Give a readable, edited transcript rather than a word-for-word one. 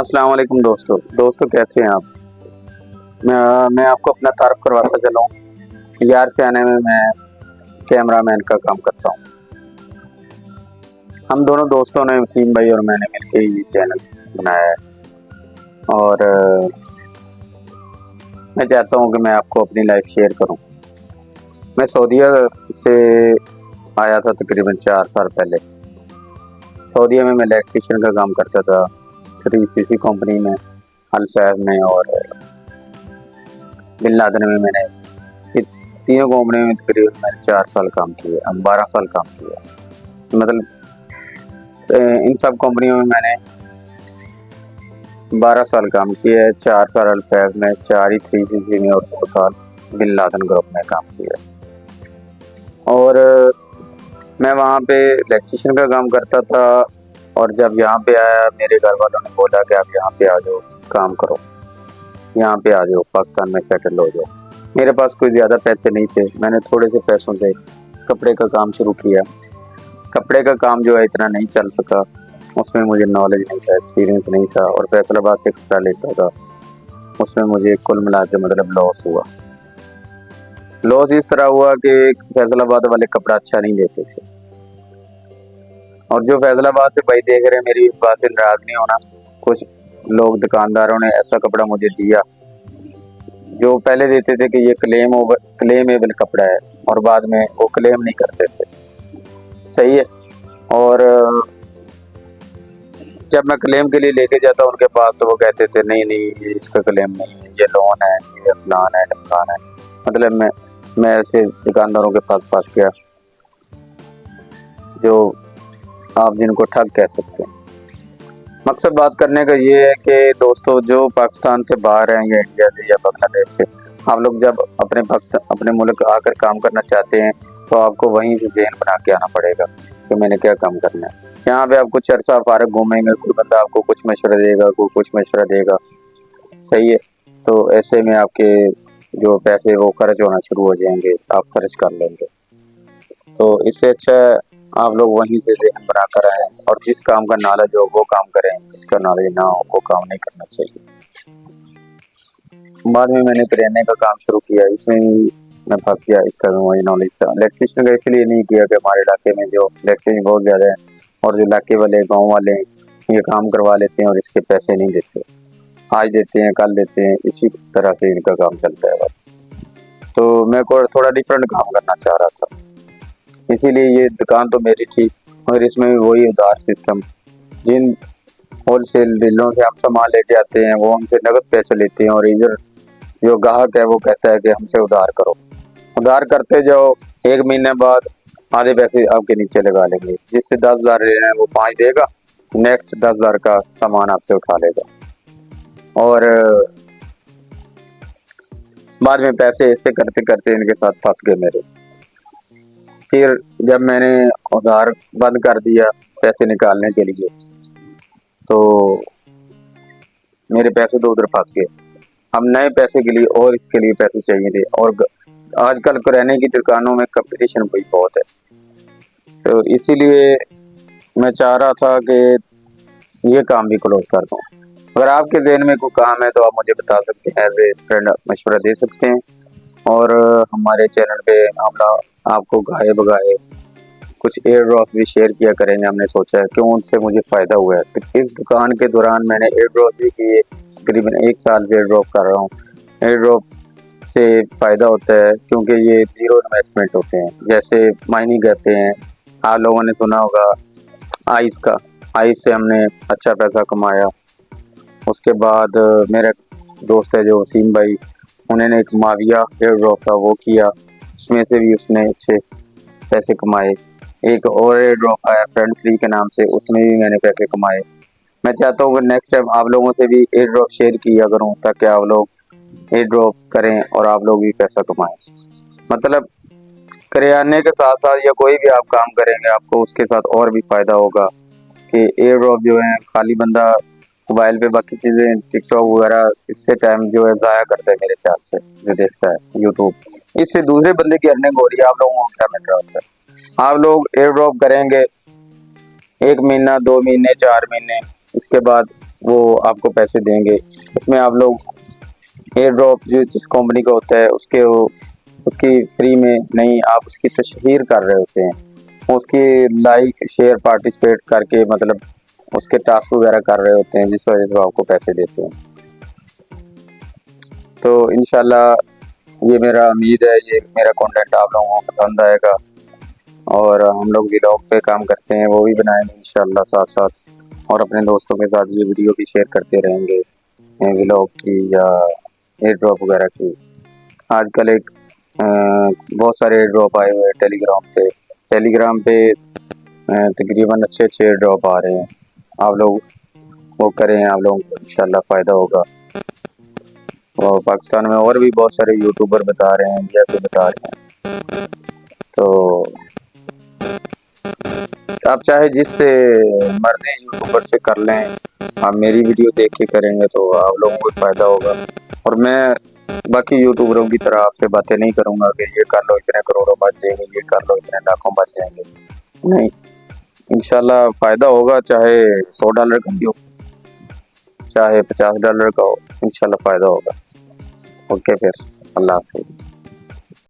अस्सलाम वालेकुम दोस्तों कैसे हैं आप। मैं आपको अपना तारुफ करवाता चलूँ। यार से आने में मैं कैमरामैन का काम करता हूँ। हम दोनों दोस्तों ने, वसीम भाई और मैंने मिलकर ये चैनल बनाया है और मैं चाहता हूँ कि मैं आपको अपनी लाइफ शेयर करूँ। मैं सऊदीया से आया था तकरीबन 4 साल पहले। सऊदीया में मैं इलेक्ट्रीशियन का काम करता था 3CC कंपनी में, अल सैफ में और बिन लादेन में। मैंने ये तीनों कंपनी में तकरीबन मैंने 4 साल काम किया, अब 12 साल काम किया। मतलब इन सब कंपनियों में मैंने 12 साल काम किया है। 4 साल अल सैफ में, 4 ही 3CC में और 2 साल बिन लादेन ग्रुप में काम किया। और मैं वहाँ पे इलेक्ट्रीशियन का काम करता था और जब यहाँ पे आया मेरे घर वालों ने बोला कि आप यहाँ पे आ जाओ, काम करो, यहाँ पे आ जाओ, पाकिस्तान में सेटल हो जाओ। मेरे पास कोई ज़्यादा पैसे नहीं थे। मैंने थोड़े से पैसों से कपड़े का काम शुरू किया। कपड़े का काम जो है इतना नहीं चल सका, उसमें मुझे नॉलेज नहीं था, एक्सपीरियंस नहीं था और फैसलाबाद से कपड़ा लेता था, उसमें मुझे कुल मिला के मतलब लॉस हुआ। लॉस इस तरह हुआ कि फैसलाबाद वाले कपड़ा अच्छा नहीं देते थे और जो फैसलाबाद से भाई देख रहे हैं, मेरी इस बात से नाराज नहीं होना। कुछ लोग दुकानदारों ने ऐसा कपड़ा मुझे दिया जो पहले देते थे कि ये क्लेमेबल कपड़ा है और बाद में वो क्लेम नहीं करते थे। सही है। और जब मैं क्लेम के लिए लेके जाता उनके पास तो वो कहते थे नहीं नहीं इसका क्लेम नहीं है, ये लोन है, ये फलान है ढमकान है। मतलब मैं ऐसे दुकानदारों के पास फंस गया जो आप जिनको ठग कह सकते हैं। मकसद बात करने का ये है कि दोस्तों जो पाकिस्तान से बाहर हैं या इंडिया से या बांग्लादेश से, आप लोग जब अपने मुल्क आकर काम करना चाहते हैं तो आपको वहीं से ज़हन बना के आना पड़ेगा कि मैंने क्या काम करना है। यहाँ पे आप कुछ अरसा फारग घूमेंगे, कोई बंदा आपको कुछ मशवरा देगा, कोई कुछ मशवरा देगा। सही है। तो ऐसे में आपके जो पैसे वो खर्च होना शुरू हो जाएंगे, आप खर्च कर लेंगे। तो इससे अच्छा आप लोग वहीं से ज़हन बनाकर आएँ और जिस काम का नॉलेज हो वो काम करें, जिसका नॉलेज ना हो वो काम नहीं करना चाहिए। बाद में मैंने करियाने का काम शुरू किया, इसमें भी मैं फंस गया। इसका भी मुझे नॉलेज था। इलेक्ट्रीशियन का इसलिए नहीं किया कि हमारे इलाके में जो इलेक्ट्रीशियन बहुत ज़्यादा है और जो इलाके वाले गाँव वाले ये काम करवा लेते हैं और इसके पैसे नहीं देते, आज देते हैं कल देते हैं, इसी तरह से इनका काम चलता है बस। तो मैं को थोड़ा डिफरेंट काम करना चाह रहा था, इसीलिए ये दुकान तो मेरी थी और इसमें भी वही उधार सिस्टम। जिन होलसेल डीलरों से हम सामान लेके आते हैं वो हमसे नगद पैसे लेते हैं और इधर जो ग्राहक है वो कहता है कि हमसे उधार करो। उधार करते जाओ, 1 महीने बाद आधे पैसे आपके नीचे लगा लेंगे। जिससे 10,000 ले रहे हैं वो 5 देगा, नेक्स्ट 10,000 का सामान आपसे उठा लेगा और बाद में पैसे ऐसे करते करते इनके साथ फंस गए मेरे। फिर जब मैंने उधार बंद कर दिया पैसे निकालने के लिए तो मेरे पैसे तो उधर फंस गए। अब नए पैसे के लिए और इसके लिए पैसे चाहिए थे और आजकल किराने की दुकानों में कंपटीशन भी बहुत है। तो इसीलिए मैं चाह रहा था कि ये काम भी क्लोज कर दूँ। अगर आपके ज़हन में कोई काम है तो आप मुझे बता सकते हैं, एज ए फ्रेंड मशवरा दे सकते हैं। और हमारे चैनल पे हम लोग आपको गाए बगाए कुछ एयर ड्रॉप भी शेयर किया करेंगे। हमने सोचा है क्यों, उनसे मुझे फ़ायदा हुआ है। तो इस दुकान के दौरान मैंने एयर ड्रॉप भी किए, तकरीबन 1 साल से एयर ड्रॉप कर रहा हूँ। एयर ड्रॉप से फ़ायदा होता है क्योंकि ये ज़ीरो इन्वेस्टमेंट होते हैं। जैसे माइनिंग करते हैं, आप लोगों ने सुना होगा आइस का, आइस से हमने अच्छा पैसा कमाया। उसके बाद मेरा दोस्त है जो वसीम भाई, उन्होंने एक माविया एयर ड्रॉप था वो किया, उसमें से भी उसने अच्छे पैसे कमाए। एक और एयर ड्रॉप आया फ्रेंड फ्री के नाम से, उसमें भी मैंने पैसे कमाए। मैं चाहता हूँ कि नेक्स्ट टाइम आप लोगों से भी एयर ड्रॉप शेयर किया करूँ ताकि आप लोग एयर ड्रॉप करें और आप लोग भी पैसा कमाएं। मतलब करियाने के साथ साथ या कोई भी आप काम करेंगे आपको उसके साथ और भी फ़ायदा होगा कि एयर ड्रॉप जो है खाली बंदा मोबाइल पे बाकी चीज़ें टिकटॉक वगैरह इससे टाइम जो है ज़ाया करता है मेरे ख्याल से, जो देखता है यूट्यूब, इससे दूसरे बंदे की अर्निंग हो रही है, आप लोगों को क्या मिल रहा होता है। आप लोग एयर ड्रॉप करेंगे 1 महीना 2 महीने 4 महीने, उसके बाद वो आपको पैसे देंगे। इसमें आप लोग एयर ड्रॉप जो जिस कंपनी का होता है उसकी फ्री में नहीं, आप उसकी तशहीर कर रहे होते हैं, उसकी लाइक शेयर पार्टिसिपेट करके मतलब उसके टास्क वगैरह कर रहे होते हैं, जिस वजह से वो आपको पैसे देते हैं। तो इंशाल्लाह ये मेरा उम्मीद है ये मेरा कंटेंट आप लोगों को पसंद आएगा, और हम लोग व्लॉग पे काम करते हैं, वो भी बनाएंगे इंशाल्लाह साथ साथ, और अपने दोस्तों के साथ ये वीडियो भी शेयर करते रहेंगे व्लॉग की या एयर ड्रॉप वगैरह की। आजकल एक बहुत सारे एयर ड्रॉप आए हुए हैं टेलीग्राम पे तकरीबन अच्छे अच्छे एयर ड्रॉप आ रहे हैं। आप लोग वो करें, आप लोगों को इंशाल्लाह फ़ायदा होगा। और पाकिस्तान में और भी बहुत सारे यूट्यूबर बता रहे हैं, इंडिया से बता रहे हैं। तो आप चाहे जिससे मर्जी यूट्यूबर से कर लें, आप मेरी वीडियो देख के करेंगे तो आप लोगों को फ़ायदा होगा। और मैं बाकी यूट्यूबरों की तरह आपसे बातें नहीं करूँगा कि ये कर लो इतने करोड़ों बच जाएंगे, ये कर लो इतने लाखों बच जाएंगे। नहीं, इंशाल्लाह फ़ायदा होगा, चाहे $100 का भी हो, चाहे $50 का हो, इंशाल्लाह फ़ायदा होगा। ओके फिर, अल्लाह हाफिज़।